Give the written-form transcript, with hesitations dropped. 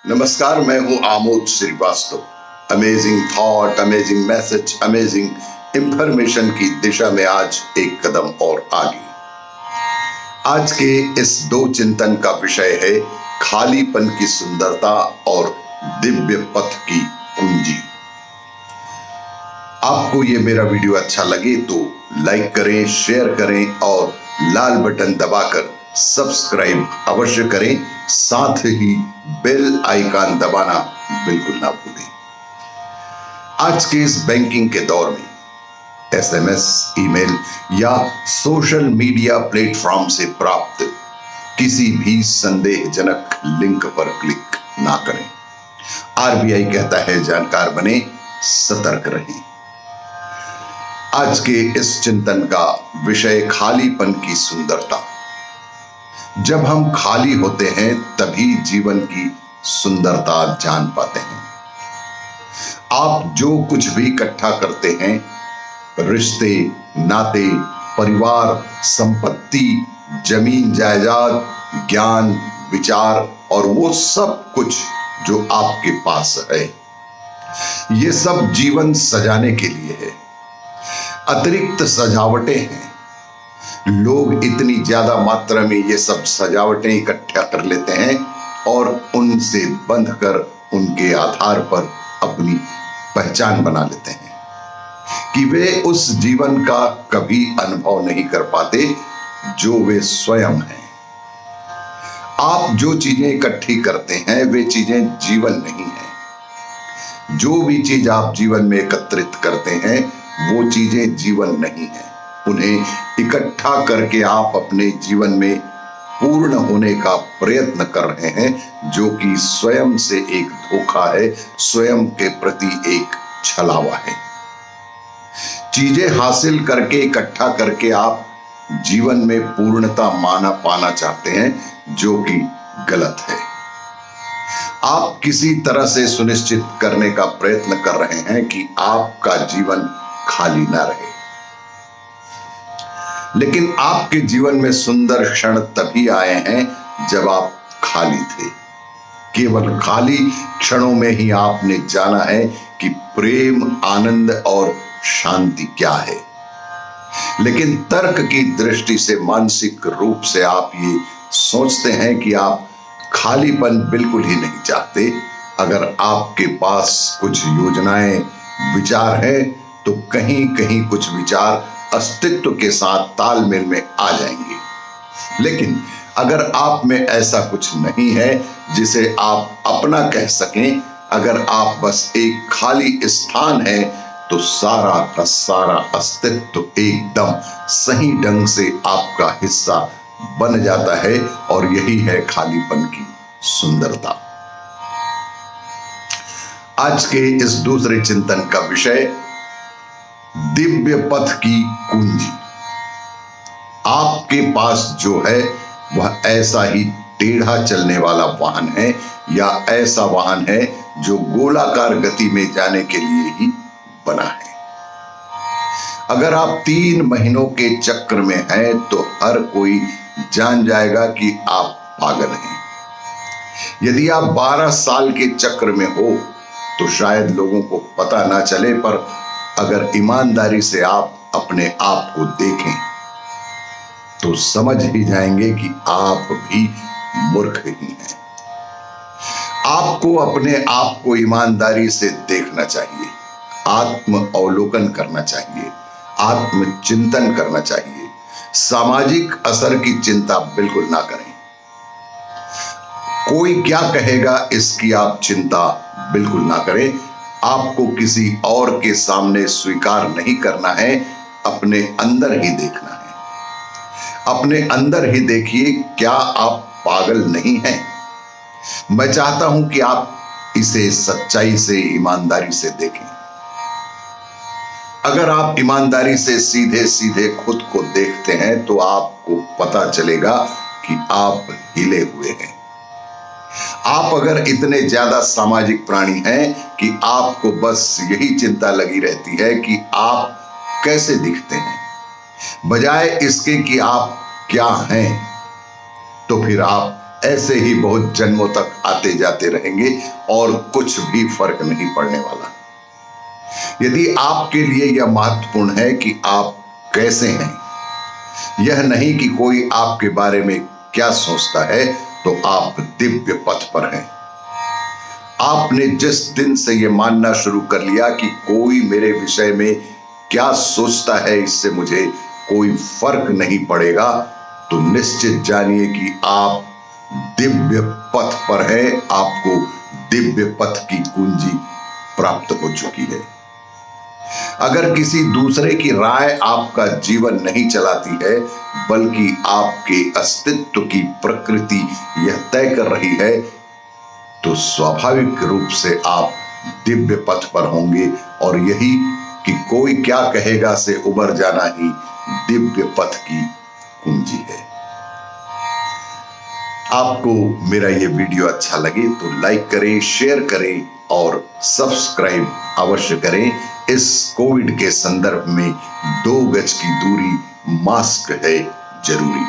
नमस्कार, मैं हूं Amod Shrivastava. Amazing thought, amazing message, amazing information की दिशा में आज एक कदम और आगे। आज के इस दो चिंतन का विषय है खालीपन की सुंदरता और दिव्य पथ की कुंजी। आपको ये मेरा वीडियो अच्छा लगे तो लाइक करें, शेयर करें और लाल बटन दबाकर सब्सक्राइब अवश्य करें। साथ ही बेल आइकन दबाना बिल्कुल ना भूलें। आज के इस बैंकिंग के दौर में एसएमएस, ईमेल या सोशल मीडिया प्लेटफॉर्म से प्राप्त किसी भी संदेहजनक लिंक पर क्लिक ना करें। आरबीआई कहता है जानकार बने, सतर्क रहें। आज के इस चिंतन का विषय खालीपन की सुंदरता। जब हम खाली होते हैं तभी जीवन की सुंदरता जान पाते हैं। आप जो कुछ भी इकट्ठा करते हैं, रिश्ते, नाते, परिवार, संपत्ति, जमीन जायदाद, ज्ञान, विचार और वो सब कुछ जो आपके पास है, ये सब जीवन सजाने के लिए है। अतिरिक्त सजावटें हैं। लोग इतनी ज्यादा मात्रा में ये सब सजावटें इकट्ठा कर लेते हैं और उनसे बंधकर उनके आधार पर अपनी पहचान बना लेते हैं कि वे उस जीवन का कभी अनुभव नहीं कर पाते जो वे स्वयं हैं। आप जो चीजें इकट्ठी करते हैं वे चीजें जीवन नहीं है। जो भी चीज आप जीवन में एकत्रित करते हैं वो चीजें जीवन नहीं है। उन्हें इकट्ठा करके आप अपने जीवन में पूर्ण होने का प्रयत्न कर रहे हैं, जो कि स्वयं से एक धोखा है, स्वयं के प्रति एक छलावा है। चीजें हासिल करके, इकट्ठा करके आप जीवन में पूर्णता पाना चाहते हैं, जो कि गलत है। आप किसी तरह से सुनिश्चित करने का प्रयत्न कर रहे हैं कि आपका जीवन खाली ना रहे। लेकिन आपके जीवन में सुंदर क्षण तभी आए हैं जब आप खाली थे। केवल खाली क्षणों में ही आपने जाना है कि प्रेम, आनंद और शांति क्या है। लेकिन तर्क की दृष्टि से, मानसिक रूप से आप ये सोचते हैं कि आप खालीपन बिल्कुल ही नहीं चाहते। अगर आपके पास कुछ योजनाएं, विचार हैं, तो कहीं कहीं कुछ विचार अस्तित्व के साथ तालमेल में आ जाएंगे। लेकिन अगर आप में ऐसा कुछ नहीं है जिसे आप अपना कह सकें, अगर आप बस एक खाली स्थान है, तो सारा का सारा अस्तित्व एकदम सही ढंग से आपका हिस्सा बन जाता है। और यही है खालीपन की सुंदरता। आज के इस दूसरे चिंतन का विषय दिव्य पथ की कुंजी। आपके पास जो है वह ऐसा ही टेढ़ा चलने वाला वाहन है, या ऐसा वाहन है जो गोलाकार गति में जाने के लिए ही बना है। अगर आप 3 महीनों के चक्र में हैं तो हर कोई जान जाएगा कि आप पागल हैं। यदि आप 12 साल के चक्र में हो तो शायद लोगों को पता ना चले, पर अगर ईमानदारी से आप अपने आप को देखें तो समझ ही जाएंगे कि आप भी मूर्ख ही हैं। आपको अपने आप को ईमानदारी से देखना चाहिए, आत्म अवलोकन करना चाहिए, आत्मचिंतन करना चाहिए। सामाजिक असर की चिंता बिल्कुल ना करें। कोई क्या कहेगा इसकी आप चिंता बिल्कुल ना करें। आपको किसी और के सामने स्वीकार नहीं करना है, अपने अंदर ही देखना है। अपने अंदर ही देखिए, क्या आप पागल नहीं हैं? मैं चाहता हूं कि आप इसे सच्चाई से, ईमानदारी से देखें। अगर आप ईमानदारी से सीधे सीधे खुद को देखते हैं तो आपको पता चलेगा कि आप हिले हुए हैं। आप अगर इतने ज्यादा सामाजिक प्राणी हैं कि आपको बस यही चिंता लगी रहती है कि आप कैसे दिखते हैं, बजाय इसके कि आप क्या हैं, तो फिर आप ऐसे ही बहुत जन्मों तक आते जाते रहेंगे और कुछ भी फर्क नहीं पड़ने वाला। यदि आपके लिए यह महत्वपूर्ण है कि आप कैसे हैं, यह नहीं कि कोई आपके बारे में क्या सोचता है, तो आप दिव्य पथ पर हैं। आपने जिस दिन से यह मानना शुरू कर लिया कि कोई मेरे विषय में क्या सोचता है इससे मुझे कोई फर्क नहीं पड़ेगा, तो निश्चित जानिए कि आप दिव्य पथ पर हैं। आपको दिव्य पथ की कुंजी प्राप्त हो चुकी है। अगर किसी दूसरे की राय आपका जीवन नहीं चलाती है, बल्कि आपके अस्तित्व की प्रकृति यह तय कर रही है, तो स्वाभाविक रूप से आप दिव्य पथ पर होंगे। और यही कि कोई क्या कहेगा से उबर जाना ही दिव्य पथ की कुंजी है। आपको मेरा ये वीडियो अच्छा लगे तो लाइक करें, शेयर करें और सब्सक्राइब अवश्य करें। इस कोविड के संदर्भ में 2 गज की दूरी, मास्क है जरूरी।